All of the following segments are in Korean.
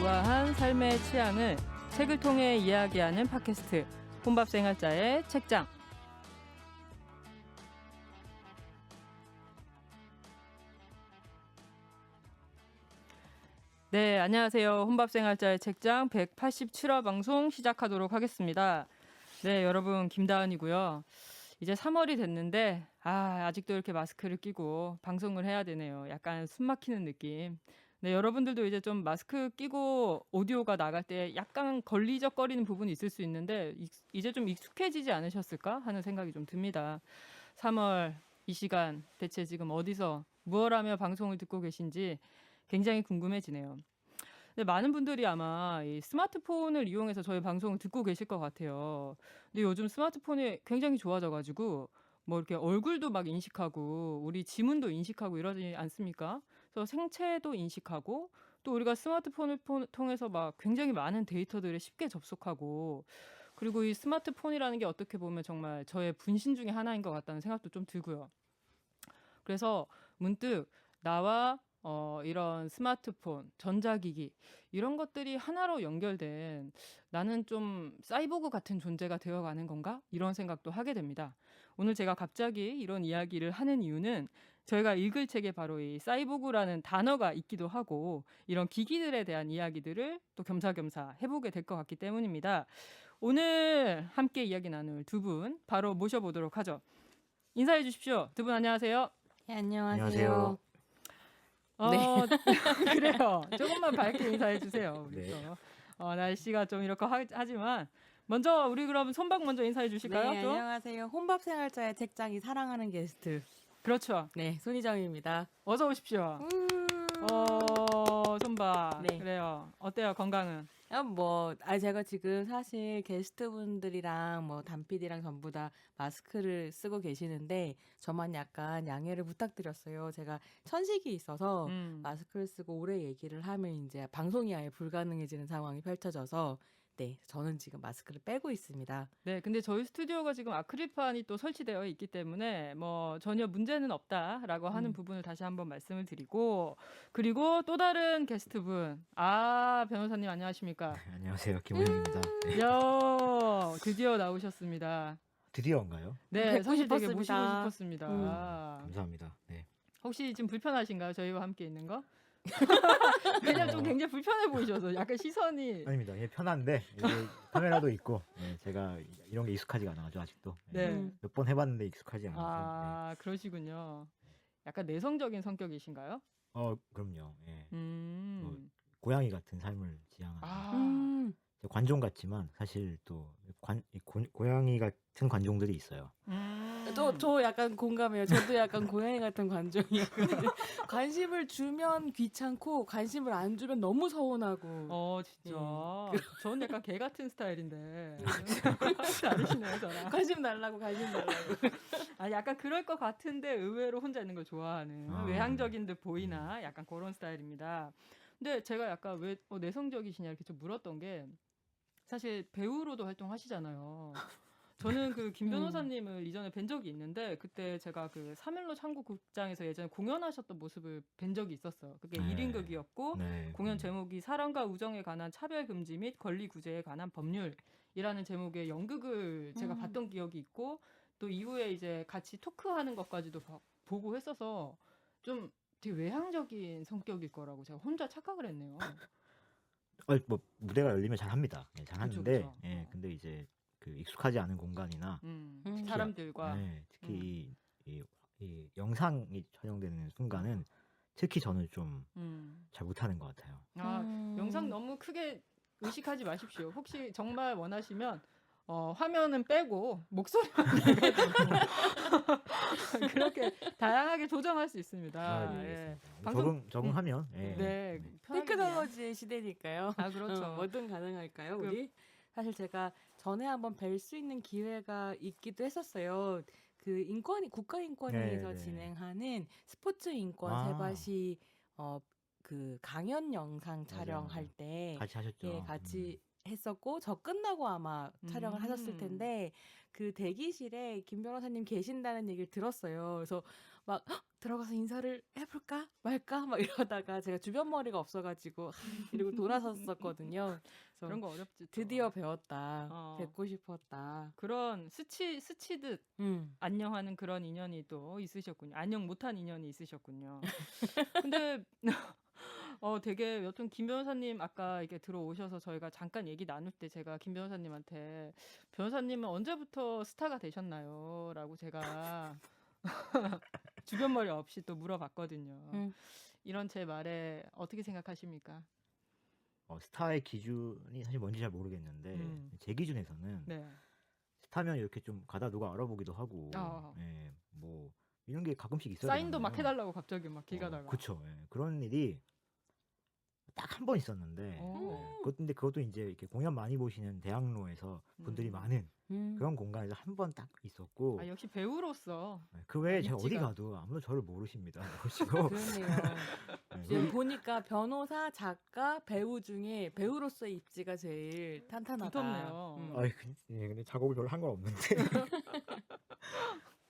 우아한 삶의 취향을 책을 통해 이야기하는 팟캐스트 혼밥생활자의 책장. 네, 안녕하세요. 혼밥생활자의 책장 187화 방송 시작하도록 하겠습니다. 네, 여러분 김다은이고요. 이제 3월이 됐는데 아직도 이렇게 마스크를 끼고 방송을 해야 되네요. 약간 숨 막히는 느낌. 네, 여러분들도 이제 좀 마스크 끼고 오디오가 나갈 때 약간 걸리적거리는 부분이 있을 수 있는데 이제 좀 익숙해지지 않으셨을까 하는 생각이 좀 듭니다. 3월 이 시간 대체 지금 어디서 무엇 하며 방송을 듣고 계신지 굉장히 궁금해지네요. 근데 많은 분들이 아마 이 스마트폰을 이용해서 저희 방송을 듣고 계실 것 같아요. 근데 요즘 스마트폰이 굉장히 좋아져가지고 뭐 이렇게 얼굴도 막 인식하고 우리 지문도 인식하고 이러지 않습니까? 그래서 생체도 인식하고 또 우리가 스마트폰을 통해서 막 굉장히 많은 데이터들에 쉽게 접속하고 그리고 이 스마트폰이라는 게 어떻게 보면 정말 저의 분신 중에 하나인 것 같다는 생각도 좀 들고요. 그래서 문득 나와 이런 스마트폰, 전자기기 이런 것들이 하나로 연결된 나는 좀 사이보그 같은 존재가 되어가는 건가? 이런 생각도 하게 됩니다. 오늘 제가 갑자기 이런 이야기를 하는 이유는 저희가 읽을 책에 바로 이 사이보그라는 단어가 있기도 하고 이런 기기들에 대한 이야기들을 또 겸사겸사 해보게 될 것 같기 때문입니다. 오늘 함께 이야기 나눌 두 분 바로 모셔보도록 하죠. 인사해 주십시오. 두 분 안녕하세요. 네, 안녕하세요. 안녕하세요. 네. 그래요. 조금만 밝게 인사해 주세요. 우리 네. 또 날씨가 좀 이렇게 하지만 먼저 우리 그럼 손박 먼저 인사해 주실까요? 네, 좀? 안녕하세요. 혼밥생활자의 책장이 사랑하는 게스트. 그렇죠. 네, 손희정입니다. 어서 오십시오. 손박. 네. 그래요. 어때요? 건강은? 제가 지금 사실 게스트분들이랑 단PD랑 전부 다 마스크를 쓰고 계시는데 저만 약간 양해를 부탁드렸어요. 제가 천식이 있어서 마스크를 쓰고 오래 얘기를 하면 이제 방송이 아예 불가능해지는 상황이 펼쳐져서 네, 저는 지금 마스크를 빼고 있습니다. 네, 근데 저희 스튜디오가 지금 아크릴판이 또 설치되어 있기 때문에 뭐 전혀 문제는 없다라고 하는 부분을 다시 한번 말씀을 드리고 그리고 또 다른 게스트분 변호사님 안녕하십니까? 안녕하세요. 김호영입니다. 네. 드디어 나오셨습니다. 드디어인가요? 네, 뵙고 사실 되게 싶었습니다. 모시고 싶었습니다. 감사합니다. 네. 혹시 지금 불편하신가요? 저희와 함께 있는 거? 그냥 좀 굉장히 불편해 보이셔서 약간 시선이 아닙니다. 예, 편한데 이게 카메라도 있고 제가 이런 게 익숙하지가 않아가지고 아직도 네. 몇 번 해봤는데 익숙하지 않아서. 그러시군요. 약간 내성적인 성격이신가요? 그럼요. 예. 고양이 같은 삶을 지향하는 관종 같지만 사실 또 고양이 같은 관종들이 있어요. 저 약간 공감해요. 저도 약간 고양이 같은 관종이거든요. 관심을 주면 귀찮고 관심을 안 주면 너무 서운하고. 진짜. 저는 약간 개 같은 스타일인데. 다르시네요, 저랑. 관심 달라고. 약간 그럴 것 같은데 의외로 혼자 있는 걸 좋아하는 외향적인 듯 보이나 약간 그런 스타일입니다. 근데 제가 약간 왜 내성적이시냐 이렇게 좀 물었던 게 사실 배우로도 활동하시잖아요. 저는 그 김 변호사님을 이전에 뵌 적이 있는데 그때 제가 그 3일로 창구극장에서 예전에 공연하셨던 모습을 뵌 적이 있었어요. 그게 1인극이었고 공연 제목이 사랑과 우정에 관한 차별 금지 및 권리 구제에 관한 법률이라는 제목의 연극을 제가 봤던 기억이 있고 또 이후에 이제 같이 토크하는 것까지도 보고 했어서 좀 되게 외향적인 성격일 거라고 제가 혼자 착각을 했네요. 뭐 무대가 열리면 잘합니다. 잘하는데 그쵸. 근데 이제 그 익숙하지 않은 공간이나 사람들과 특히 이 영상이 촬영되는 순간은 특히 저는 좀 잘 못하는 것 같아요. 영상 너무 크게 의식하지 마십시오. 혹시 정말 원하시면 화면은 빼고 목소리만 내거든요. 그렇게 다양하게 조정할 수 있습니다. 네, 적응하면 테크놀로지의 시대니까요. 그렇죠. 뭐든 가능할까요, 우리? 사실 제가 전에 한번 뵐 수 있는 기회가 있기도 했었어요. 그 국가인권위에서 진행하는 스포츠 인권 세바시 그 강연 영상 촬영할 때 같이 하셨죠. 같이 했었고 저 끝나고 아마 촬영을 하셨을 텐데 그 대기실에 김 변호사님 계신다는 얘기를 들었어요. 그래서 막 "헉, 들어가서 인사를 해볼까 말까 막 이러다가 제가 주변 머리가 없어가지고 이러고 돌아섰었거든요. 그래서 그런 거 어렵지. 또. 드디어 배웠다. 어. 뵙고 싶었다. 그런 스치듯 안녕하는 그런 인연이 또 있으셨군요. 안녕 못한 인연이 있으셨군요. 근데 되게 여튼 김 변호사님 아까 이렇게 들어오셔서 저희가 잠깐 얘기 나눌 때 제가 김 변호사님한테 변호사님은 언제부터 스타가 되셨나요? 라고 제가 주변 머리 없이 또 물어봤거든요. 이런 제 말에 어떻게 생각하십니까? 스타의 기준이 사실 뭔지 잘 모르겠는데 제 기준에서는 네. 스타면 이렇게 좀 가다 누가 알아보기도 하고 예, 뭐 이런 게 가끔씩 있어요. 사인도 막 해달라고 갑자기 막 길 가다가. 그렇죠. 예, 그런 일이 딱 한 번 있었는데 근데 그것도 이제 이렇게 공연 많이 보시는 대학로에서 분들이 많은 그런 공간에서 한 번 딱 있었고 아, 역시 배우로서 그 외에 제가 어디 입지가. 가도 아무도 저를 모르십니다. 그러시고 그러네요. 예, 지금 보니까 변호사, 작가, 배우 중에 배우로서의 입지가 제일 탄탄하다. 두텁네요. 예, 근데 작업을 별로 한 건 없는데.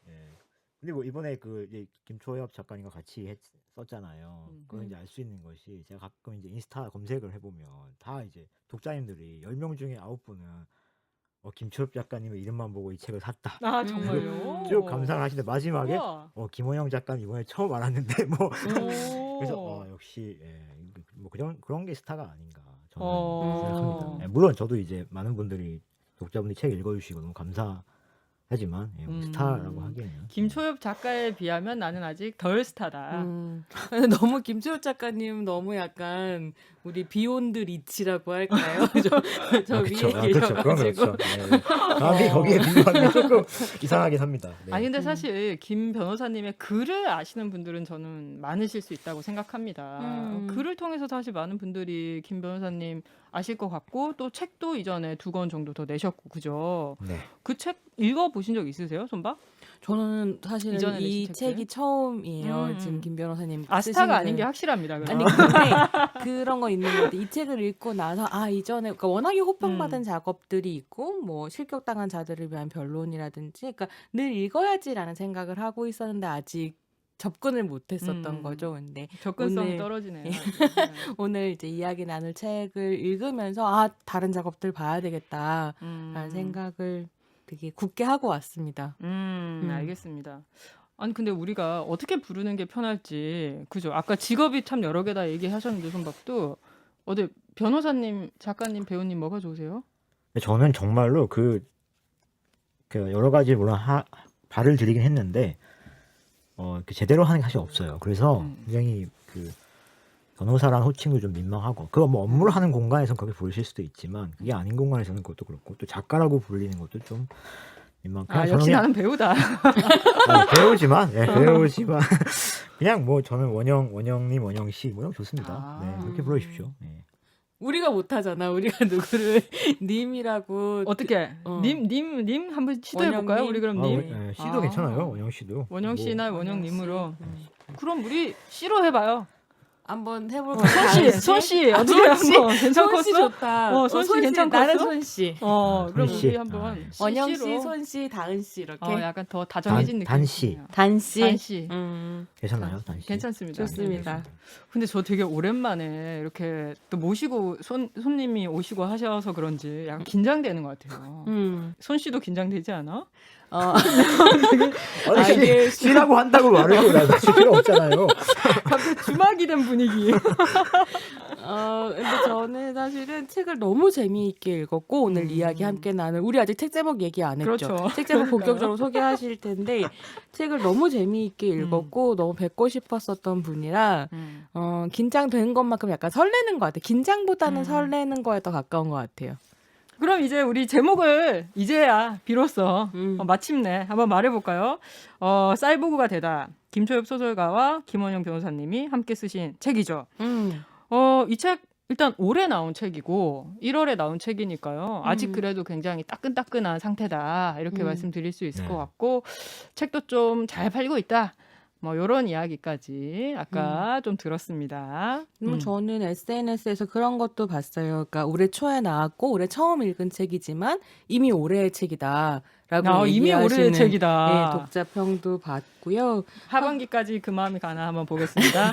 예. 근데 뭐 이번에 그 이제 김초엽 작가님과 같이 썼잖아요. 그건 이제 알 수 있는 것이 제가 가끔 이제 인스타 검색을 해보면 다 이제 독자님들이 10명 중에 9분은 김초엽 작가님의 이름만 보고 이 책을 샀다. 아, 정말요? 쭉 감상을 하시는데 마지막에 우와. 김호영 작가님 이번에 처음 알았는데 뭐 오. 그래서 역시 뭐 그런 게 스타가 아닌가 저는 어. 생각합니다. 예, 물론 저도 이제 많은 분들이 독자분들이 책 읽어주시고 너무 감사하지만 뭐 스타라고 하기에는 김초엽 작가에 비하면 나는 아직 덜 스타다. 너무 김초엽 작가님 너무 약간 우리 비욘드 리치라고 할까요? 저 그쵸. 위에 그렇죠. 그건 계셔가지고 그렇죠. 네. 감히 거기에 비유하면 조금 이상하긴 합니다. 네. 아니 근데 사실 김 변호사님의 글을 아시는 분들은 저는 많으실 수 있다고 생각합니다. 글을 통해서 사실 많은 분들이 김 변호사님 아실 것 같고 또 책도 이전에 2권 정도 더 내셨고 그죠? 네. 그 책 읽어보신 적 있으세요, 손박? 저는 사실은 이전에 이 내신 책들? 책이 처음이에요. 지금 김 변호사님 아, 쓰신 스타가 그- 아닌 게 확실합니다. 그럼. 아니 근데 그런 거 있는 것 같아요. 이 책을 읽고 나서 이전에 그러니까 워낙에 호평받은 작업들이 있고 뭐 실격당한 자들을 위한 변론이라든지 그러니까 늘 읽어야지라는 생각을 하고 있었는데 아직 접근을 못했었던 거죠. 근데 접근성이 오늘- 떨어지네요. 오늘 이제 이야기 나눌 책을 읽으면서 다른 작업들 봐야 되겠다라는 생각을 되게 굳게 하고 왔습니다. 알겠습니다. 아니 근데 우리가 어떻게 부르는 게 편할지 그죠? 아까 직업이 참 여러 개다 얘기하셨는데 손박도 어디 변호사님, 작가님, 배우님 뭐가 좋으세요? 저는 정말로 그 여러 가지 물론 발을 들이긴 했는데 제대로 하는 게 사실 없어요. 그래서 굉장히 그 변호사라는 호칭도 좀 민망하고 그거 뭐 업무를 하는 공간에서는 그렇게 부르실 수도 있지만 그게 아닌 공간에서는 그것도 그렇고 또 작가라고 불리는 것도 좀 민망. 역시 나는 배우다. 배우지만 그냥 뭐 저는 원영님, 원영씨 뭐 좋습니다. 네, 그렇게 불러주십시오. 네. 우리가 못하잖아. 우리가 누구를 님이라고 어떻게? 님 한번 시도해 볼까요? 원영님? 우리 그럼 님. 씨도 괜찮아요. 원영 씨도. 원영 씨나 원영님으로. 씨. 그럼 우리 씨로 해봐요. 한번 해볼까요? 손씨 어떻게 한번 괜찮겠어? 손씨 좋다. 손씨 괜찮겠어? 나는 손씨. 그럼 손씨. 우리 한번 원영 씨, 씨로. 손씨, 다은 씨 이렇게. 약간 더 다정해진 느낌. 단씨. 단씨. 단씨. 괜찮나요, 단씨? 괜찮습니다. 좋습니다. 근데 저 되게 오랜만에 이렇게 또 모시고 손님이 오시고 하셔서 그런지 약간 긴장되는 것 같아요. 손 씨도 긴장되지 않아? 이게 씨라고 한다고 말을 해요. 필요 없잖아요. 갑자기 주막이 된 분위기. 근데 저는 사실은 책을 너무 재미있게 읽었고 오늘 이야기 함께 나눌 우리 아직 책 제목 얘기 안 했죠. 그렇죠. 책 제목 본격적으로 소개하실 텐데 책을 너무 재미있게 읽었고 너무 뵙고 싶었었던 분이라 긴장된 것만큼 약간 설레는 것 같아요. 긴장보다는 설레는 거에 더 가까운 것 같아요. 그럼 이제 우리 제목을 이제야 비로소 마침내 한번 말해볼까요? 사이보그가 되다. 김초엽 소설가와 김원영 변호사님이 함께 쓰신 책이죠. 이 책 일단 올해 나온 책이고 1월에 나온 책이니까요. 아직 그래도 굉장히 따끈따끈한 상태다. 이렇게 말씀드릴 수 있을 것 같고 책도 좀 잘 팔리고 있다. 뭐 이런 이야기까지 아까 좀 들었습니다. 저는 SNS에서 그런 것도 봤어요. 그러니까 올해 초에 나왔고 올해 처음 읽은 책이지만 이미 올해의 책이다라고 이미 올해의 얘기하시는 책이다. 예, 독자평도 봤고요. 하반기까지 그 마음이 가나 한번 보겠습니다.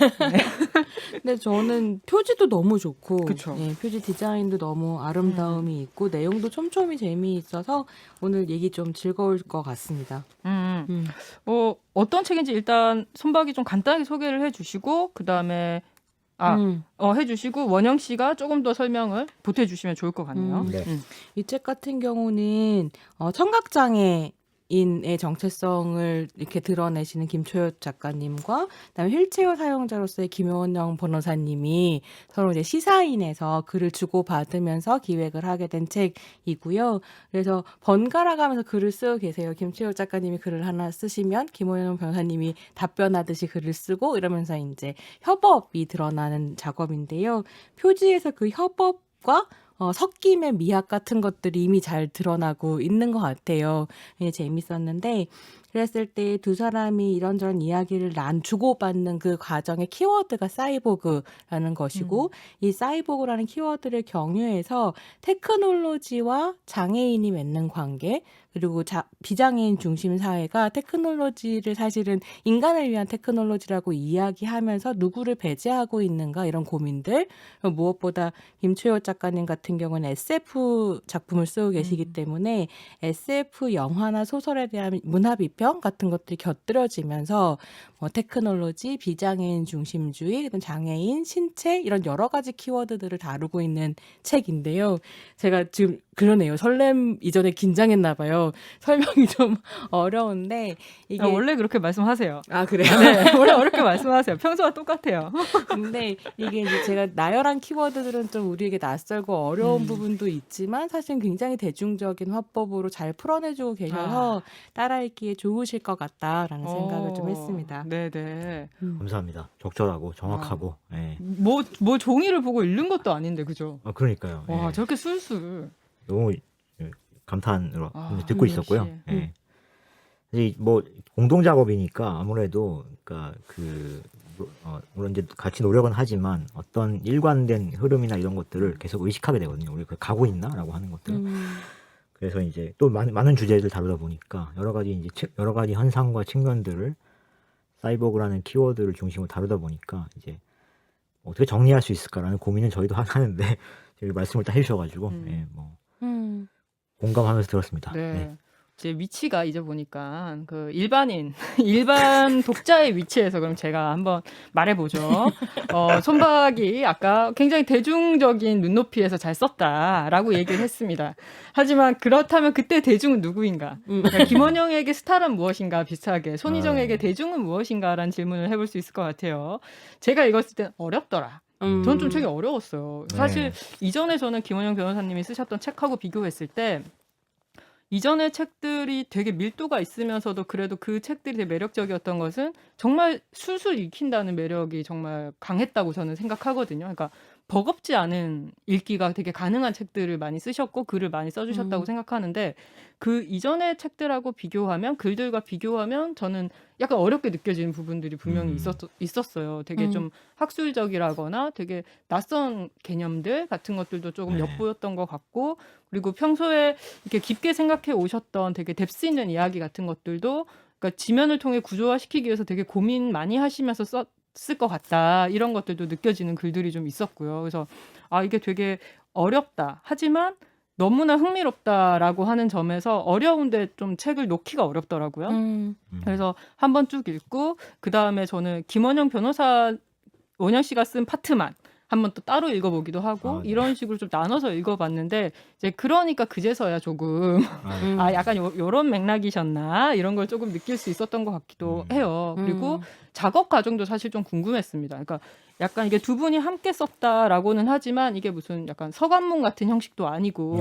근데 저는 표지도 너무 좋고 그쵸. 예, 표지 디자인도 너무 아름다움이 있고 내용도 촘촘히 재미있어서 오늘 얘기 좀 즐거울 것 같습니다. 어떤 책인지 일단 손박이 좀 간단하게 소개를 해주시고 그 다음에 해주시고 원영 씨가 조금 더 설명을 보태주시면 좋을 것 같네요. 네. 이 책 같은 경우는 청각장애인의 정체성을 이렇게 드러내시는 김초엽 작가님과 그다음에 휠체어 사용자로서의 김원영 변호사님이 서로 이제 시사인에서 글을 주고받으면서 기획을 하게 된 책이고요. 그래서 번갈아 가면서 글을 쓰고 계세요. 김초엽 작가님이 글을 하나 쓰시면 김원영 변호사님이 답변하듯이 글을 쓰고 이러면서 이제 협업이 드러나는 작업인데요. 표지에서 그 협업과 섞임의 미학 같은 것들이 이미 잘 드러나고 있는 것 같아요. 재밌었는데 그랬을 때 두 사람이 이런저런 이야기를 주고받는 그 과정의 키워드가 사이보그라는 것이고 이 사이보그라는 키워드를 경유해서 테크놀로지와 장애인이 맺는 관계 그리고 비장애인 중심 사회가 테크놀로지를 사실은 인간을 위한 테크놀로지라고 이야기하면서 누구를 배제하고 있는가 이런 고민들 무엇보다 김초엽 작가님 같은 경우는 SF 작품을 쓰고 계시기 때문에 SF 영화나 소설에 대한 문화 비평 같은 것들이 곁들여지면서 테크놀로지, 비장애인 중심주의, 장애인, 신체 이런 여러 가지 키워드들을 다루고 있는 책인데요. 제가 지금 그러네요. 설렘 이전에 긴장했나 봐요. 설명이 좀 어려운데 이게 원래 그렇게 말씀하세요. 아 그래요? 네, 원래 어렵게 말씀하세요. 평소와 똑같아요. 근데 이게 이제 제가 나열한 키워드들은 좀 우리에게 낯설고 어려운 부분도 있지만 사실 굉장히 대중적인 화법으로 잘 풀어내주고 계셔서 따라읽기에 좋으실 것 같다라는 생각을 좀 했습니다. 네네. 감사합니다. 적절하고 정확하고. 예. 뭐 종이를 보고 읽는 것도 아닌데 그죠? 그러니까요. 와 예. 저렇게 술술. 너무 감탄으로 듣고 역시. 있었고요. 예. 이제 뭐 공동 작업이니까 아무래도 그러니까 물론 이제 같이 노력은 하지만 어떤 일관된 흐름이나 이런 것들을 계속 의식하게 되거든요. 우리 가고 있나라고 하는 것들. 그래서 이제 또 많은 주제를 다루다 보니까 여러 가지 현상과 측면들을 사이보그라는 키워드를 중심으로 다루다 보니까 이제 어떻게 정리할 수 있을까라는 고민은 저희도 하는데 저희 말씀을 딱 해주셔가지고 예, 뭐 공감하면서 들었습니다. 네. 네. 제 위치가 이제 보니까 그 일반 독자의 위치에서 그럼 제가 한번 말해보죠. 손박이 아까 굉장히 대중적인 눈높이에서 잘 썼다라고 얘기를 했습니다. 하지만 그렇다면 그때 대중은 누구인가? 그러니까 김원영에게 스타란 무엇인가 비슷하게 손희정에게 대중은 무엇인가라는 질문을 해볼 수 있을 것 같아요. 제가 읽었을 땐 어렵더라. 저는 좀 책이 어려웠어요. 사실 이전에 저는 김원영 변호사님이 쓰셨던 책하고 비교했을 때 이전의 책들이 되게 밀도가 있으면서도 그래도 그 책들이 되게 매력적이었던 것은 정말 술술 읽힌다는 매력이 정말 강했다고 저는 생각하거든요. 그러니까 버겁지 않은 읽기가 되게 가능한 책들을 많이 쓰셨고 글을 많이 써주셨다고 생각하는데 그 이전의 책들하고 비교하면 글들과 비교하면 저는 약간 어렵게 느껴지는 부분들이 분명히 있었어요. 되게 좀 학술적이라거나 되게 낯선 개념들 같은 것들도 조금 엿보였던 것 같고 그리고 평소에 이렇게 깊게 생각해 오셨던 되게 뎁스 있는 이야기 같은 것들도 그러니까 지면을 통해 구조화시키기 위해서 되게 고민 많이 하시면서 쓸 것 같다 이런 것들도 느껴지는 글들이 좀 있었고요. 그래서 이게 되게 어렵다. 하지만 너무나 흥미롭다라고 하는 점에서 어려운데 좀 책을 놓기가 어렵더라고요. 그래서 한번 쭉 읽고 그 다음에 저는 김원영 변호사 원영 씨가 쓴 파트만 한번 또 따로 읽어보기도 하고 이런 식으로 좀 나눠서 읽어봤는데 이제 그러니까 그제서야 조금 약간 요런 맥락이셨나 이런 걸 조금 느낄 수 있었던 것 같기도 해요. 그리고 작업 과정도 사실 좀 궁금했습니다. 그러니까 약간 이게 두 분이 함께 썼다라고는 하지만 이게 무슨 약간 서간문 같은 형식도 아니고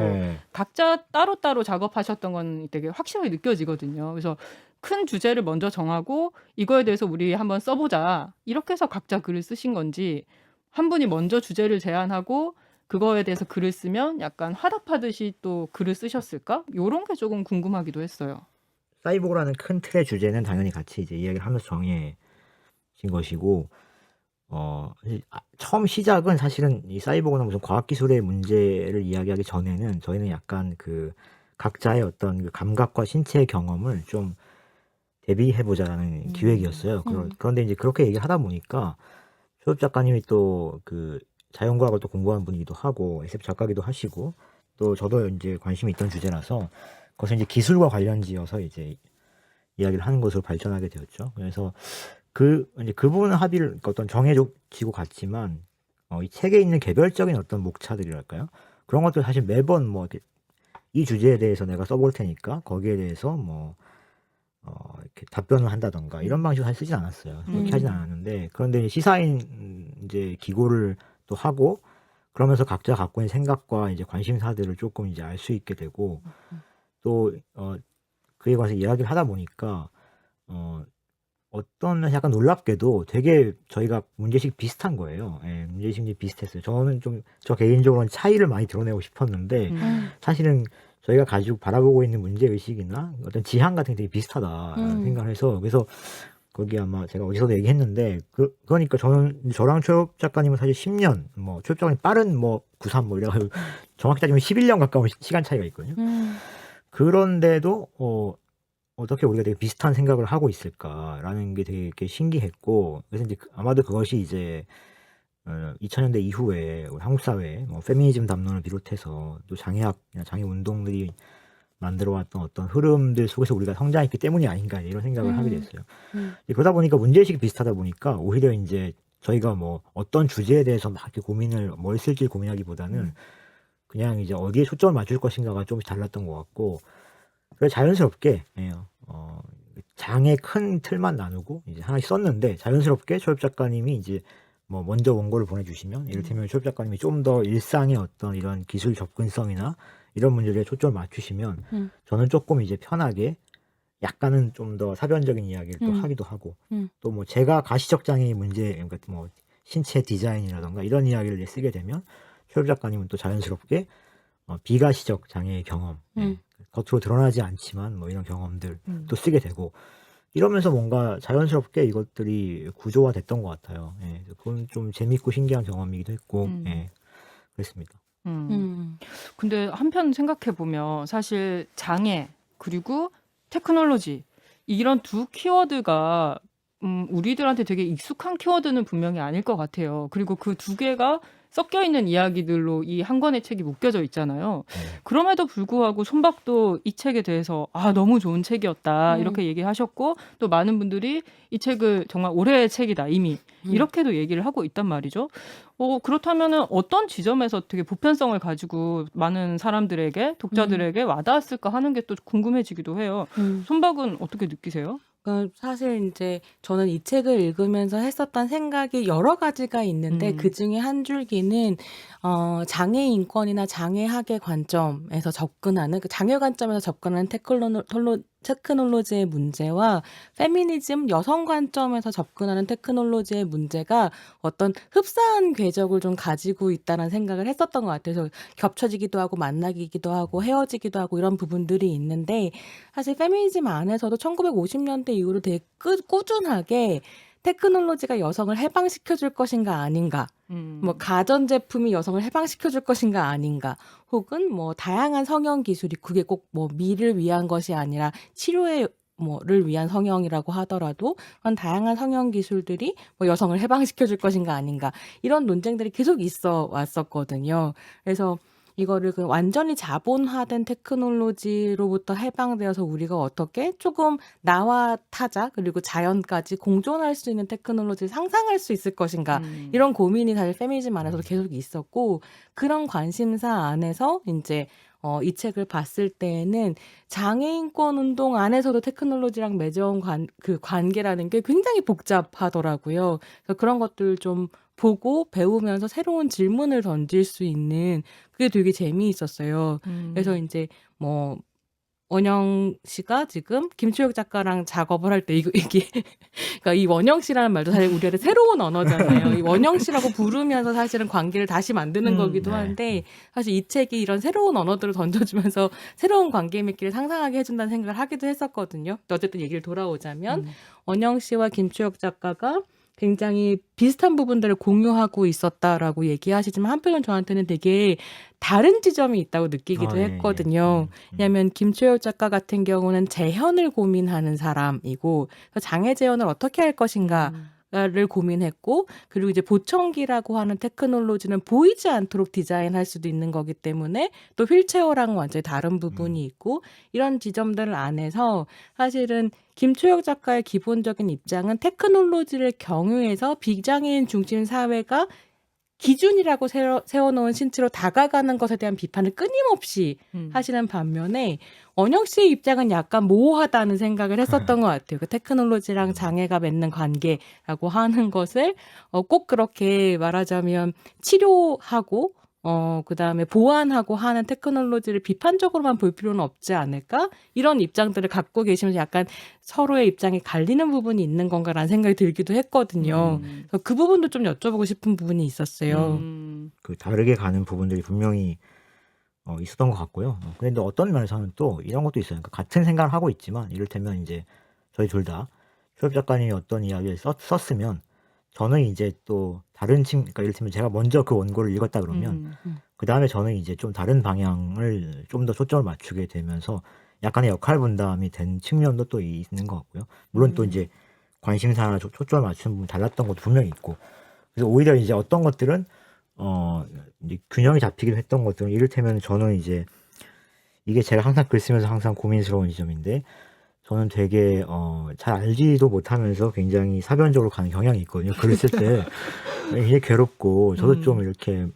각자 따로따로 작업하셨던 건 되게 확실하게 느껴지거든요. 그래서 큰 주제를 먼저 정하고 이거에 대해서 우리 한번 써보자 이렇게 해서 각자 글을 쓰신 건지 한 분이 먼저 주제를 제안하고 그거에 대해서 글을 쓰면 약간 화답하듯이 또 글을 쓰셨을까? 이런 게 조금 궁금하기도 했어요. 사이보그라는 큰 틀의 주제는 당연히 같이 이제 이야기를 하면서 것이고 처음 시작은 사실은 이 사이보그나 무슨 과학기술의 문제를 이야기하기 전에는 저희는 약간 그 각자의 어떤 그 감각과 신체의 경험을 좀 대비해보자라는 기획이었어요. 그런데 이제 그렇게 얘기를 하다 보니까 초엽 작가님이 또 그 자연과학을 또 공부하는 분이기도 하고 SF 작가기도 하시고 또 저도 이제 관심이 있던 주제라서 그것을 이제 기술과 관련지어서 이제 이야기를 하는 것으로 발전하게 되었죠. 그래서 이제 그 부분은 합의를 어떤 정해지고 갔지만 이 책에 있는 개별적인 어떤 목차들이랄까요? 그런 것들 사실 매번 뭐 이 주제에 대해서 내가 써볼 테니까 거기에 대해서 뭐 이렇게 답변을 한다던가 이런 방식으로 사실 쓰진 않았어요. 그렇게 하진 않았는데 그런데 시사인 이제 기고를 또 하고 그러면서 각자 갖고 있는 생각과 이제 관심사들을 조금 이제 알 수 있게 되고 또 그에 관해서 이야기를 하다 보니까 어떤 약간 놀랍게도 되게 저희가 문제식 비슷한 거예요. 예, 문제식이 비슷했어요. 저는 좀 저 개인적으로는 차이를 많이 드러내고 싶었는데 사실은 저희가 가지고 바라보고 있는 문제 의식이나 어떤 지향 같은 게 되게 비슷하다라는 생각을 해서 그래서 거기 아마 제가 어디서도 얘기했는데 그러니까 저랑 초엽 작가님은 사실 10년 뭐 초엽 작가님 빠른 뭐 93 뭐 이래가지고 정확히 따지면 11년 가까운 시간 차이가 있거든요. 그런데도 어떻게 우리가 되게 비슷한 생각을 하고 있을까라는 게 되게 신기했고 그래서 이제 아마도 그것이 이제 2000년대 이후에 우리 한국 사회에 뭐 페미니즘 담론을 비롯해서 또 장애학이나 장애 운동들이 만들어왔던 어떤 흐름들 속에서 우리가 성장했기 때문이 아닌가 이런 생각을 하게 됐어요. 그러다 보니까 문제의식이 비슷하다 보니까 오히려 이제 저희가 뭐 어떤 주제에 대해서 막 이렇게 뭘 쓸지 고민하기보다는 그냥 이제 어디에 초점을 맞출 것인가가 조금씩 달랐던 것 같고 그래서 자연스럽게 장의 큰 틀만 나누고 이제 하나씩 썼는데 자연스럽게 초엽 작가님이 이제 뭐 먼저 원고를 보내주시면 이를테면 초엽 작가님이 좀 더 일상의 어떤 이런 기술 접근성이나 이런 문제들에 초점을 맞추시면 저는 조금 이제 편하게 약간은 좀 더 사변적인 이야기를 또 하기도 하고 또 뭐 제가 가시적 장애의 문제 그러니까 뭐 신체 디자인이라던가 이런 이야기를 쓰게 되면 초엽 작가님은 또 자연스럽게 비가시적 장애의 경험 겉으로 드러나지 않지만 뭐 이런 경험들 또 쓰게 되고 이러면서 뭔가 자연스럽게 이것들이 구조화됐던 것 같아요. 예, 그건 좀 재밌고 신기한 경험이기도 했고, 예, 그랬습니다. 근데 한편 생각해 보면 사실 장애 그리고 테크놀로지 이런 두 키워드가 우리들한테 되게 익숙한 키워드는 분명히 아닐 것 같아요. 그리고 그 두 개가 섞여 있는 이야기들로 이 한 권의 책이 묶여져 있잖아요. 그럼에도 불구하고 손박도 이 책에 대해서 너무 좋은 책이었다 이렇게 얘기하셨고 또 많은 분들이 이 책을 정말 올해의 책이다 이미 이렇게도 얘기를 하고 있단 말이죠. 그렇다면은 어떤 지점에서 되게 보편성을 가지고 많은 사람들에게 독자들에게 와닿았을까 하는 게 또 궁금해지기도 해요. 손박은 어떻게 느끼세요? 사실 이제 저는 이 책을 읽으면서 했었던 생각이 여러 가지가 있는데 그 중에 한 줄기는 장애 인권이나 장애학의 관점에서 접근하는 그 장애 관점에서 접근하는 테크놀로지의 문제와 페미니즘 여성 관점에서 접근하는 테크놀로지의 문제가 어떤 흡사한 궤적을 좀 가지고 있다는 생각을 했었던 것 같아서 겹쳐지기도 하고 만나기도 하고 헤어지기도 하고 이런 부분들이 있는데 사실 페미니즘 안에서도 1950년대 이후로 되게 꾸준하게 테크놀로지가 여성을 해방시켜줄 것인가 아닌가, 뭐 가전제품이 여성을 해방시켜줄 것인가 아닌가, 혹은 뭐 다양한 성형 기술이 그게 꼭 뭐 미를 위한 것이 아니라 치료에 뭐를 위한 성형이라고 하더라도 그런 다양한 성형 기술들이 뭐 여성을 해방시켜줄 것인가 아닌가 이런 논쟁들이 계속 있어 왔었거든요. 그래서 이거를 완전히 자본화된 테크놀로지로부터 해방되어서 우리가 어떻게 조금 나와 타자 그리고 자연까지 공존할 수 있는 테크놀로지를 상상할 수 있을 것인가 이런 고민이 사실 페미니즘 안에서도 계속 있었고 그런 관심사 안에서 이제 이 책을 봤을 때에는 장애인권 운동 안에서도 테크놀로지랑 맺어온 관계라는 게 굉장히 복잡하더라고요. 그래서 그런 것들 좀 보고 배우면서 새로운 질문을 던질 수 있는 그게 되게 재미있었어요. 그래서 이제 뭐 원영 씨가 지금 김초혁 작가랑 작업을 할 때 이게 그러니까 이 원영 씨라는 말도 사실 우리한테 새로운 언어잖아요. 이 원영 씨라고 부르면서 사실은 관계를 다시 만드는 거기도 한데 사실 이 책이 이런 새로운 언어들을 던져주면서 새로운 관계 맺기를 상상하게 해준다는 생각을 하기도 했었거든요. 어쨌든 얘기를 돌아오자면 원영 씨와 김초혁 작가가 굉장히 비슷한 부분들을 공유하고 있었다라고 얘기하시지만 한편은 저한테는 되게 다른 지점이 있다고 느끼기도 예, 했거든요. 왜냐하면 김초엽 작가 같은 경우는 재현을 고민하는 사람이고 장애 재현을 어떻게 할 것인가 를 고민했고 그리고 이제 보청기라고 하는 테크놀로지는 보이지 않도록 디자인할 수도 있는 거기 때문에 또 휠체어랑은 완전히 다른 부분이 있고 이런 지점들 안에서 사실은 김초혁 작가의 기본적인 입장은 테크놀로지를 경유해서 비장애인 중심 사회가 기준이라고 세워놓은 신체로 다가가는 것에 대한 비판을 끊임없이 하시는 반면에 원영 씨의 입장은 약간 모호하다는 생각을 했었던 것 같아요. 그 테크놀로지랑 장애가 맺는 관계라고 하는 것을 꼭 그렇게 말하자면 치료하고 그다음에 보완하고 하는 테크놀로지를 비판적으로만 볼 필요는 없지 않을까? 이런 입장들을 갖고 계시면서 약간 서로의 입장이 갈리는 부분이 있는 건가라는 생각이 들기도 했거든요. 그래서 그 부분도 좀 여쭤보고 싶은 부분이 있었어요. 그 다르게 가는 부분들이 분명히 있었던 것 같고요. 근데 어떤 면에서는 또 이런 것도 있어요. 그러니까 같은 생각을 하고 있지만 이를테면 이제 저희 둘 다 초엽 작가님이 어떤 이야기를 썼으면 저는 이제 또 다른 그러니까 이를테면 제가 먼저 그 원고를 읽었다 그러면 그 다음에 저는 이제 좀 다른 방향을 좀 더 초점을 맞추게 되면서 약간의 역할 분담이 된 측면도 또 있는 것 같고요. 물론 또 이제 관심사나 초점을 맞추는 부분 달랐던 것도 분명히 있고 그래서 오히려 이제 어떤 것들은 이제 균형이 잡히기도 했던 것들은 이를테면 저는 이제 이게 제가 항상 글 쓰면서 항상 고민스러운 지점인데 저는 되게 잘 알지도 못하면서 굉장히 사변적으로 가는 경향이 있거든요. 글을 쓸 때 굉장히 괴롭고 저도 좀 이렇게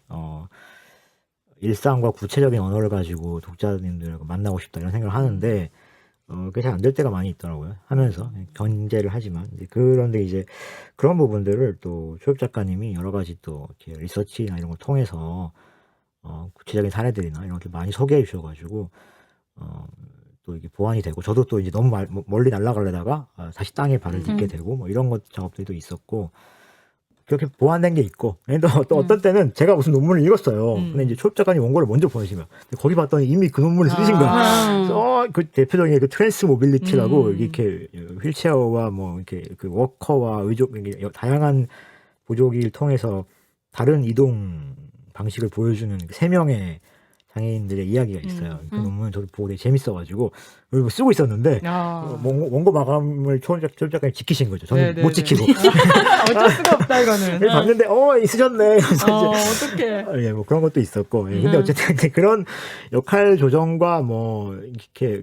일상과 구체적인 언어를 가지고 독자님들과 만나고 싶다 이런 생각을 하는데 그게 잘 안 될 때가 많이 있더라고요. 하면서 견제를 하지만 그런데 이제 그런 부분들을 또 초엽 작가님이 여러 가지 또 이렇게 리서치나 이런 걸 통해서 구체적인 사례들이나 이런 것들 많이 소개해 주셔가지고 또 이게 보완이 되고 저도 또 이제 너무 멀리 날아가려다가 다시 땅에 발을 딛게 되고 뭐 이런 것 작업들도 있었고 그렇게 보완된 게 있고 근데 또 어떤 때는 제가 무슨 논문을 읽었어요. 근데 이제 초엽 작가님 원고를 먼저 보내시면 거기 봤더니 이미 그 논문을 쓰신 거야. 그래서 그 대표적인 그 트랜스 모빌리티라고 이렇게 휠체어와 뭐 이렇게 그 워커와 의족 다양한 보조기를 통해서 다른 이동 방식을 보여주는 세 명의 장애인들의 이야기가 있어요. 그 논문을 저도 보고 되게 재밌어가지고 그리고 쓰고 있었는데 원고 마감을 초엽 작가님 지키신 거죠. 저는 못 지키고 어쩔 수가 없다 이거는. 봤는데 있으셨네. 어떡해. 예, 뭐 그런 것도 있었고. 근데 어쨌든 그런 역할 조정과 뭐 이렇게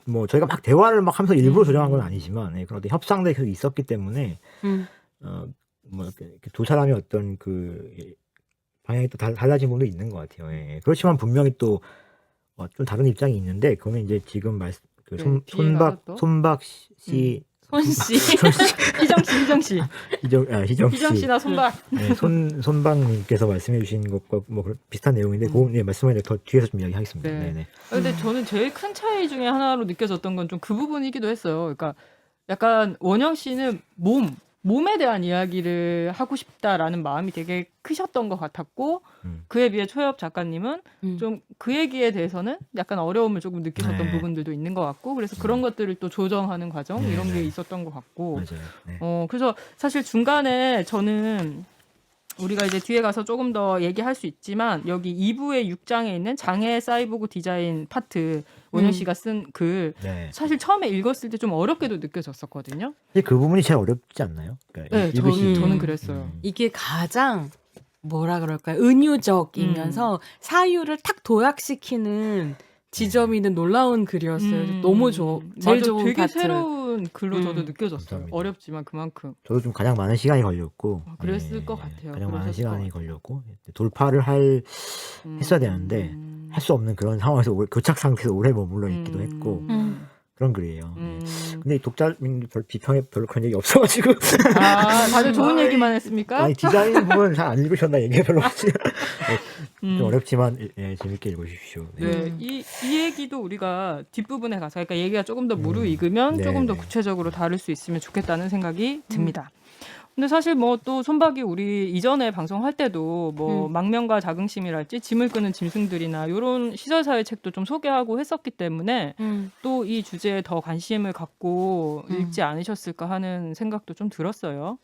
뭐 저희가 막 대화를 막 하면서 일부러 조정한 건 아니지만 그런 어떤 협상들이 계속 있었기 때문에 뭐 이렇게 두 사람의 어떤 그 방향이 또 달라진 부분도 있는 것 같아요. 예. 그렇지만 분명히 또 좀 다른 입장이 있는데 그거는 이제 지금 손박 씨 손씨 희정 씨. 희정 씨. 씨나 손박. 네, 손박님께서 말씀해 주신 것과 뭐 비슷한 내용인데 그 말씀을 더 뒤에서 좀 이야기하겠습니다. 네. 네. 근데 저는 제일 큰 차이 중에 하나로 느껴졌던 건 좀 그 부분이기도 했어요. 그러니까 약간 원영 씨는 몸에 대한 이야기를 하고 싶다라는 마음이 되게 크셨던 것 같았고 그에 비해 초엽 작가님은 좀 그 얘기에 대해서는 약간 어려움을 조금 느끼셨던 부분들도 있는 것 같고 그래서 그런 것들을 또 조정하는 과정 이런 게 있었던 것 같고 맞아요. 네. 그래서 사실 중간에 저는 우리가 이제 뒤에 가서 조금 더 얘기할 수 있지만 여기 2부의 6장에 있는 장애 사이보그 디자인 파트 원영 씨가 쓴 글 사실 처음에 읽었을 때 좀 어렵게도 느껴졌었거든요. 근데 그 부분이 제일 어렵지 않나요? 그러니까 네, 저는 그랬어요. 이게 가장 뭐라 그럴까요? 은유적이면서 사유를 탁 도약시키는 지점이 있는 놀라운 글이었어요. 너무 제일 좋은 되게 파트. 새로운 글로 저도 느껴졌어요. 감사합니다. 어렵지만 그만큼. 저도 좀 가장 많은 시간이 걸렸고 그랬을 것 같아요. 가장 많은 그러셨을 시간이 것 걸렸고 돌파를 했어야 되는데 할 수 없는 그런 상황에서 교착 상태에서 오래 머물러 있기도 했고 그런 글이에요. 근데 독자님들 별 비평에 별로 그런 얘기 없어가지고 다들 좋은 얘기만 했습니까? 아니 디자인 부분 잘 안 읽으셨나 얘기 별로 없지. 좀 어렵지만 재밌게 읽으십시오. 네, 이 얘기도 우리가 뒷부분에 가서 그러니까 얘기가 조금 더 무르익으면 조금 더 구체적으로 다룰 수 있으면 좋겠다는 생각이 듭니다. 근데 사실 뭐 또 손박이 우리 이전에 방송할 때도 뭐 망명과 자긍심이랄지 짐을 끄는 짐승들이나 요런 시설사회 책도 좀 소개하고 했었기 때문에 또 이 주제에 더 관심을 갖고 읽지 않으셨을까 하는 생각도 좀 들었어요.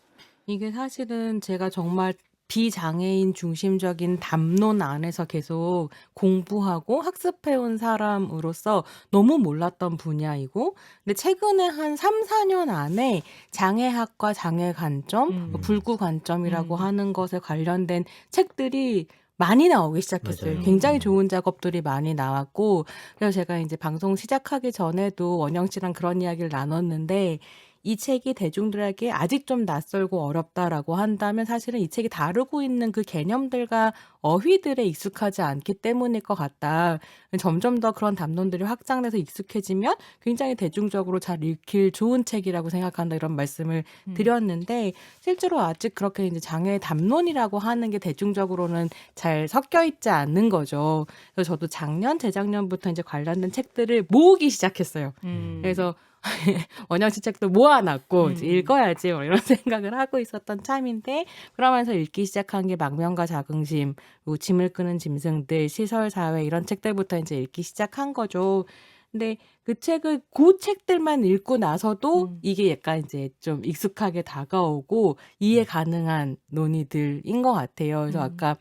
이게 사실은 제가 정말 비장애인 중심적인 담론 안에서 계속 공부하고 학습해온 사람으로서 너무 몰랐던 분야이고, 근데 최근에 한 3, 4년 안에 장애학과 장애 관점, 불구 관점이라고 하는 것에 관련된 책들이 많이 나오기 시작했어요. 맞아요. 굉장히 좋은 작업들이 많이 나왔고, 그래서 제가 이제 방송 시작하기 전에도 원영 씨랑 그런 이야기를 나눴는데, 이 책이 대중들에게 아직 좀 낯설고 어렵다라고 한다면 사실은 이 책이 다루고 있는 그 개념들과 어휘들에 익숙하지 않기 때문일 것 같다. 점점 더 그런 담론들이 확장돼서 익숙해지면 굉장히 대중적으로 잘 읽힐 좋은 책이라고 생각한다, 이런 말씀을 드렸는데, 실제로 아직 그렇게 이제 장애의 담론이라고 하는 게 대중적으로는 잘 섞여 있지 않는 거죠. 그래서 저도 작년, 재작년부터 이제 관련된 책들을 모으기 시작했어요. 그래서 원영 씨 책도 모아놨고 이제 읽어야지 뭐 이런 생각을 하고 있었던 참인데, 그러면서 읽기 시작한 게 망명과 자긍심, 그리고 짐을 끄는 짐승들, 시설사회, 이런 책들부터 이제 읽기 시작한 거죠. 근데 그 책들만 읽고 나서도 이게 약간 이제 좀 익숙하게 다가오고 이해 가능한 논의들인 것 같아요. 그래서 아까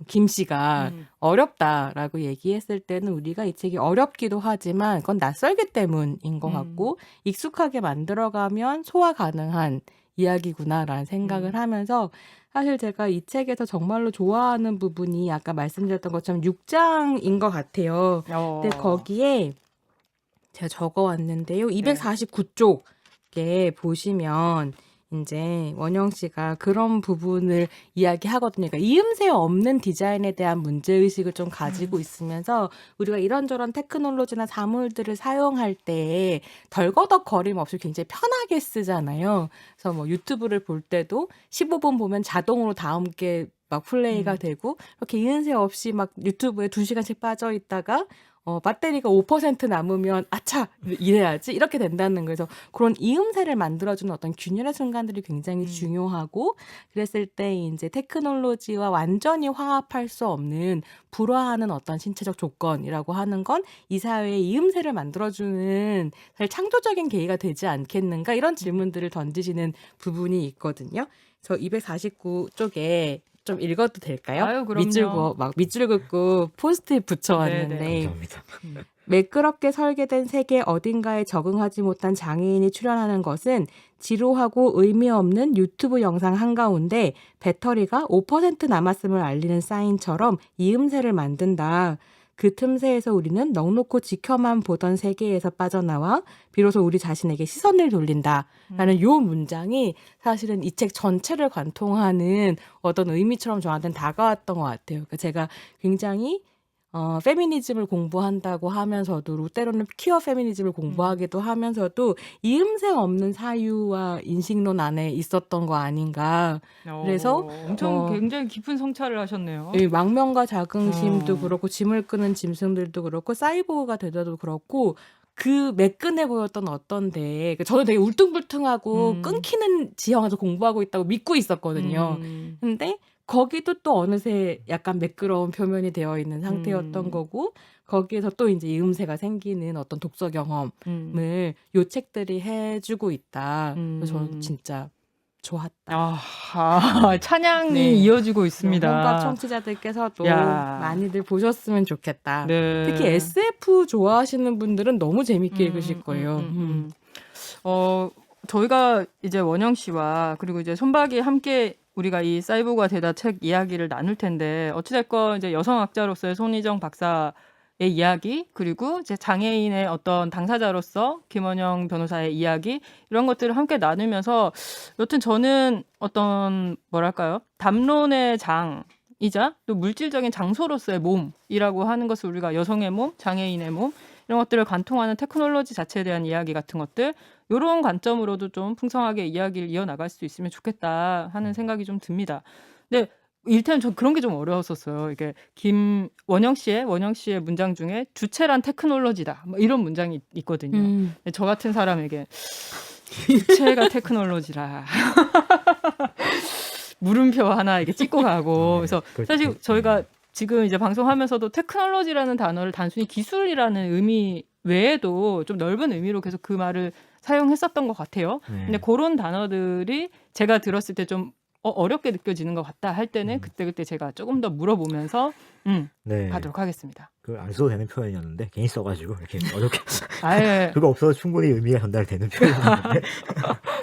김 씨가 어렵다라고 얘기했을 때는 우리가 이 책이 어렵기도 하지만 그건 낯설기 때문인 것 같고, 익숙하게 만들어가면 소화 가능한 이야기구나라는 생각을 하면서, 사실 제가 이 책에서 정말로 좋아하는 부분이 아까 말씀드렸던 것처럼 6장인 것 같아요. 근데 거기에 제가 적어왔는데요. 249쪽에 보시면 이제 원영 씨가 그런 부분을 이야기하거든요. 그러니까 이음새 없는 디자인에 대한 문제의식을 좀 가지고 있으면서 우리가 이런저런 테크놀로지나 사물들을 사용할 때 덜거덕거림 없이 굉장히 편하게 쓰잖아요. 그래서 뭐 유튜브를 볼 때도 15분 보면 자동으로 다음 게 막 플레이가 되고, 이렇게 이음새 없이 막 유튜브에 2시간씩 빠져 있다가 배터리가 5% 남으면 아차 이래야지 이렇게 된다는 거에서, 그런 이음새를 만들어주는 어떤 균열의 순간들이 굉장히 중요하고, 그랬을 때 이제 테크놀로지와 완전히 화합할 수 없는 불화하는 어떤 신체적 조건이라고 하는 건 이 사회에 이음새를 만들어주는 사실 창조적인 계기가 되지 않겠는가, 이런 질문들을 던지시는 부분이 있거든요. 그래서 249쪽에 좀 읽어도 될까요? 아유, 그럼요. 밑줄 긋고 포스트잇 붙여왔는데, 네네. 감사합니다. 매끄럽게 설계된 세계 어딘가에 적응하지 못한 장애인이 출연하는 것은 지루하고 의미 없는 유튜브 영상 한가운데 배터리가 5% 남았음을 알리는 사인처럼 이음새를 만든다. 그 틈새에서 우리는 넋놓고 지켜만 보던 세계에서 빠져나와 비로소 우리 자신에게 시선을 돌린다. 라는 요 문장이 사실은 이 책 전체를 관통하는 어떤 의미처럼 저한테는 다가왔던 것 같아요. 그러니까 제가 굉장히 페미니즘을 공부한다고 하면서도, 때로는 퀴어 페미니즘을 공부하기도 하면서도 이음새 없는 사유와 인식론 안에 있었던 거 아닌가. 그래서 엄청 굉장히 깊은 성찰을 하셨네요. 이 망명과 자긍심도 그렇고, 짐을 끄는 짐승들도 그렇고, 사이보그가 되더라도 그렇고, 그 매끈해 보였던 어떤데, 저는 되게 울퉁불퉁하고 끊기는 지형에서 공부하고 있다고 믿고 있었거든요. 근데 거기도 또 어느새 약간 매끄러운 표면이 되어 있는 상태였던 거고, 거기에서 또 이제 이음새가 생기는 어떤 독서 경험을 요 책들이 해주고 있다. 그래서 저는 진짜 좋았다. 찬양이 네. 이어지고 있습니다. 혼밥 청취자들께서도 야. 많이들 보셨으면 좋겠다. 네. 특히 SF 좋아하시는 분들은 너무 재밌게 읽으실 거예요. 저희가 이제 원영 씨와 그리고 이제 손박이 함께 우리가 이 사이보그가 되다 책 이야기를 나눌 텐데, 어찌됐건 이제 여성학자로서의 손희정 박사의 이야기, 그리고 이제 장애인의 어떤 당사자로서 김원영 변호사의 이야기, 이런 것들을 함께 나누면서 여튼 저는 어떤 뭐랄까요, 담론의 장이자 또 물질적인 장소로서의 몸이라고 하는 것을 우리가 여성의 몸, 장애인의 몸, 이런 것들을 관통하는 테크놀로지 자체에 대한 이야기 같은 것들, 이런 관점으로도 좀 풍성하게 이야기를 이어나갈 수 있으면 좋겠다 하는 생각이 좀 듭니다. 근데 일단 전 그런 게 좀 어려웠었어요. 이게 원영 씨의 문장 중에 주체란 테크놀로지다, 뭐 이런 문장이 있거든요. 근데 저 같은 사람에게 주체가 테크놀로지라 물음표 하나 이렇게 찍고 가고. 그래서 그렇죠. 사실 저희가 지금 이제 방송하면서도 테크놀로지라는 단어를 단순히 기술이라는 의미 외에도 좀 넓은 의미로 계속 그 말을 사용했었던 것 같아요. 네. 근데 그런 단어들이 제가 들었을 때 좀 어렵게 느껴지는 것 같다 할 때는 그때 제가 조금 더 물어보면서 네. 가도록 하겠습니다. 그 안 써도 되는 표현이었는데 괜히 써가지고 이렇게 어렵게 아예 그거 없어도 충분히 의미가 전달되는 표현이었는데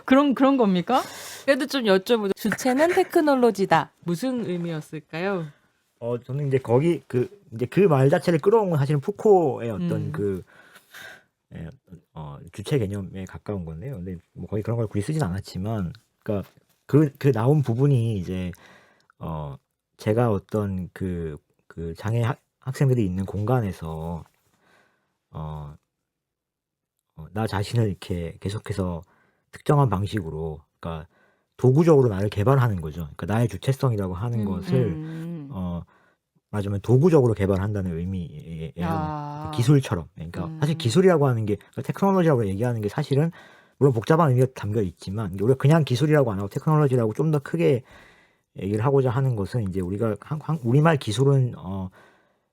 그런 겁니까? 그래도 좀 여쭤보죠. 주체는 테크놀로지다. 무슨 의미였을까요? 저는 이제 거기 이제 그 말 자체를 끌어온 건 사실은 푸코의 어떤 주체 개념에 가까운 건데요. 근데 뭐 거의 그런 걸 굳이 쓰진 않았지만, 그러니까 그 나온 부분이 이제 제가 어떤 그 장애 학생들이 있는 공간에서 나 자신을 이렇게 계속해서 특정한 방식으로, 그러니까 도구적으로 나를 개발하는 거죠. 그러니까 나의 주체성이라고 하는 것을 말하자면 도구적으로 개발한다는 의미예요. 아. 기술처럼. 그러니까 사실 기술이라고 하는 게, 그러니까 테크놀로지라고 얘기하는 게 사실은 물론 복잡한 의미가 담겨 있지만, 우리가 그냥 기술이라고 안 하고 테크놀로지라고 좀 더 크게 얘기를 하고자 하는 것은, 이제 우리가 우리말 기술은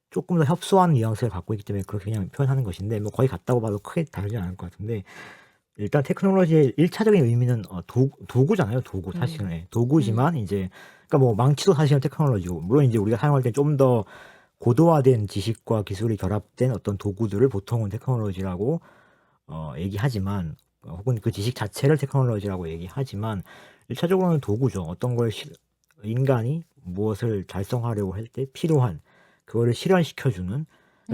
조금 더 협소한 뉘앙스를 갖고 있기 때문에 그렇게 그냥 표현하는 것인데, 뭐 거의 같다고 봐도 크게 다르지 않을 것 같은데, 일단 테크놀로지의 1차적인 의미는 도구잖아요. 도구. 사실은 도구지만 이제, 그러니까 뭐 망치도 사실은 테크놀로지고, 물론 이제 우리가 사용할 때 좀 더 고도화된 지식과 기술이 결합된 어떤 도구들을 보통은 테크놀로지라고 얘기하지만, 혹은 그 지식 자체를 테크놀로지라고 얘기하지만, 1차적으로는 도구죠. 어떤 걸 인간이 무엇을 달성하려고 할 때 필요한 그거를 실현시켜주는,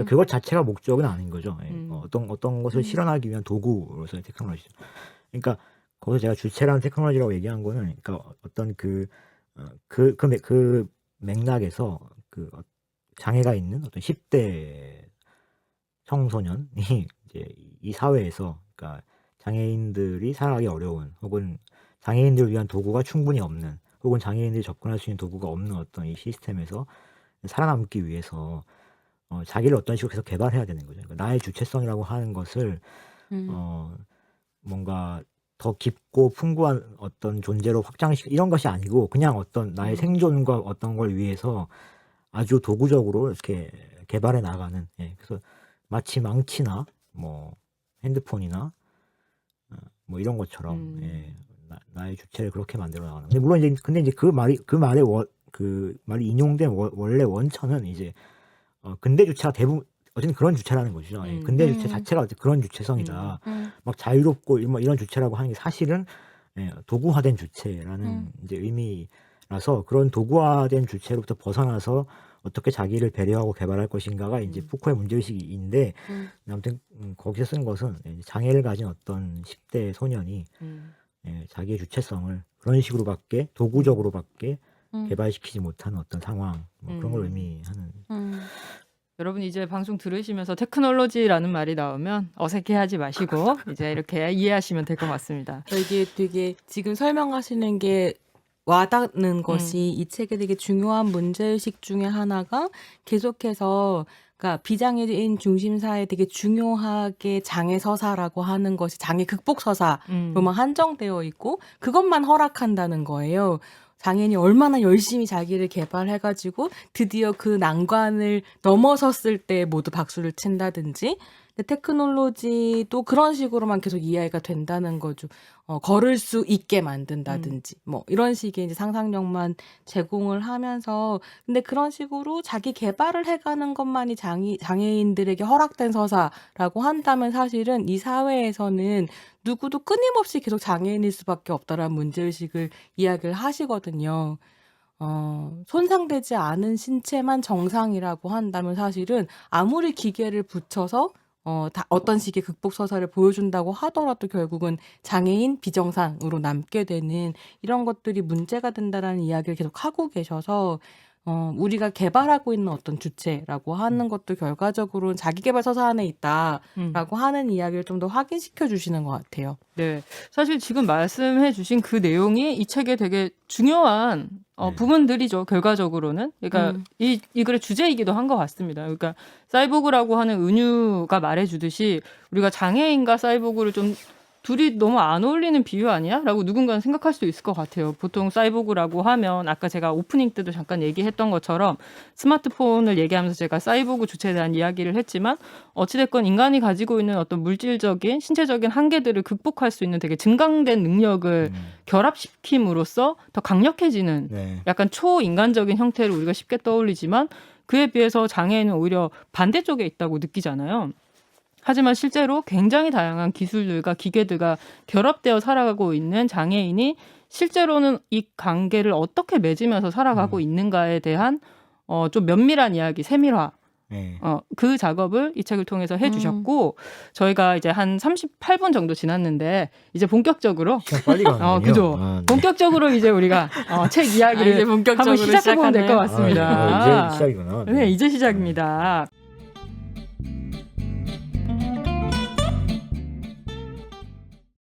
그것 자체가 목적은 아닌 거죠. 어떤 것을 실현하기 위한 도구로서의 테크놀로지죠. 그러니까 거기서 제가 주체라는 테크놀로지라고 얘기한 거는, 그러니까 어떤 그 맥락에서 장애가 있는 어떤 10대 청소년이 이제 이 사회에서, 그러니까 장애인들이 살아가기 어려운, 혹은 장애인들을 위한 도구가 충분히 없는, 혹은 장애인들이 접근할 수 있는 도구가 없는 어떤 이 시스템에서 살아남기 위해서 자기를 어떤 식으로 계속 개발해야 되는 거죠. 그러니까 나의 주체성이라고 하는 것을 뭔가 더 깊고 풍부한 어떤 존재로 이런 것이 아니고, 그냥 어떤 나의 생존과 어떤 걸 위해서 아주 도구적으로 이렇게 개발해 나가는, 그래서 마치 망치나 뭐 핸드폰이나 뭐 이런 것처럼 나의 주체를 그렇게 만들어 나가는. 근데 물론 이제 그 말이 인용된 원래 원천은 이제 근대 주체가 대부분 어쨌든 그런 주체라는 것이죠. 근대 주체 자체가 어쨌든 그런 주체성이다. 막 자유롭고 뭐 이런 주체라고 하는 게 사실은 도구화된 주체라는 이제 의미라서, 그런 도구화된 주체로부터 벗어나서 어떻게 자기를 배려하고 개발할 것인가가 이제 푸코의 문제의식인데, 아무튼 거기서 쓴 것은 장애를 가진 어떤 10대 소년이 자기의 주체성을 그런 식으로밖에, 도구적으로밖에 개발시키지 못하는 어떤 상황, 뭐 그런 걸 의미하는. 여러분 이제 방송 들으시면서 테크놀로지라는 말이 나오면 어색해하지 마시고 이제 이렇게 이해하시면 될 것 같습니다. 이게 되게 지금 설명하시는 게 와닿는 것이 이 책의 되게 중요한 문제의식 중에 하나가, 계속해서 그러니까 비장애인 중심사에 되게 중요하게 장애 서사라고 하는 것이 장애 극복 서사로만 한정되어 있고, 그것만 허락한다는 거예요. 장애인이 얼마나 열심히 자기를 개발해가지고 드디어 그 난관을 넘어섰을 때 모두 박수를 친다든지, 근데 테크놀로지도 그런 식으로만 계속 이해가 된다는 거죠. 걸을 수 있게 만든다든지, 뭐 이런 식의 이제 상상력만 제공을 하면서, 근데 그런 식으로 자기 개발을 해가는 것만이 장애인들에게 허락된 서사라고 한다면, 사실은 이 사회에서는 누구도 끊임없이 계속 장애인일 수밖에 없다라는 문제의식을 이야기를 하시거든요. 손상되지 않은 신체만 정상이라고 한다면, 사실은 아무리 기계를 붙여서 어떤 식의 극복 서사를 보여준다고 하더라도 결국은 장애인 비정상으로 남게 되는, 이런 것들이 문제가 된다라는 이야기를 계속 하고 계셔서, 우리가 개발하고 있는 어떤 주체라고 하는 것도 결과적으로는 자기개발 서사 안에 있다라고 하는 이야기를 좀 더 확인시켜 주시는 것 같아요. 네, 사실 지금 말씀해주신 그 내용이 이 책의 되게 중요한 네. 부분들이죠. 결과적으로는, 그러니까 이 글의 주제이기도 한 것 같습니다. 그러니까 사이보그라고 하는 은유가 말해주듯이 우리가 장애인과 사이보그를 좀 둘이 너무 안 어울리는 비유 아니야? 라고 누군가는 생각할 수 있을 것 같아요. 보통 사이보그라고 하면 아까 제가 오프닝 때도 잠깐 얘기했던 것처럼 스마트폰을 얘기하면서 제가 사이보그 주체에 대한 이야기를 했지만 어찌됐건 인간이 가지고 있는 어떤 물질적인 신체적인 한계들을 극복할 수 있는 되게 증강된 능력을 결합시킴으로써 더 강력해지는 네. 약간 초인간적인 형태를 우리가 쉽게 떠올리지만 그에 비해서 장애인은 오히려 반대쪽에 있다고 느끼잖아요. 하지만 실제로 굉장히 다양한 기술들과 기계들과 결합되어 살아가고 있는 장애인이 실제로는 이 관계를 어떻게 맺으면서 살아가고 있는가에 대한 좀 면밀한 이야기, 세밀화 네. 그 작업을 이 책을 통해서 해주셨고 저희가 이제 한 38분 정도 지났는데 이제 본격적으로 시간 빨리 가는군요. 그죠. 네. 본격적으로 이제 우리가 책 이야기를 이제 본격적으로 한번 시작해보면 될 것 시작하네요. 같습니다. 이제 시작이구나. 네, 이제 시작입니다.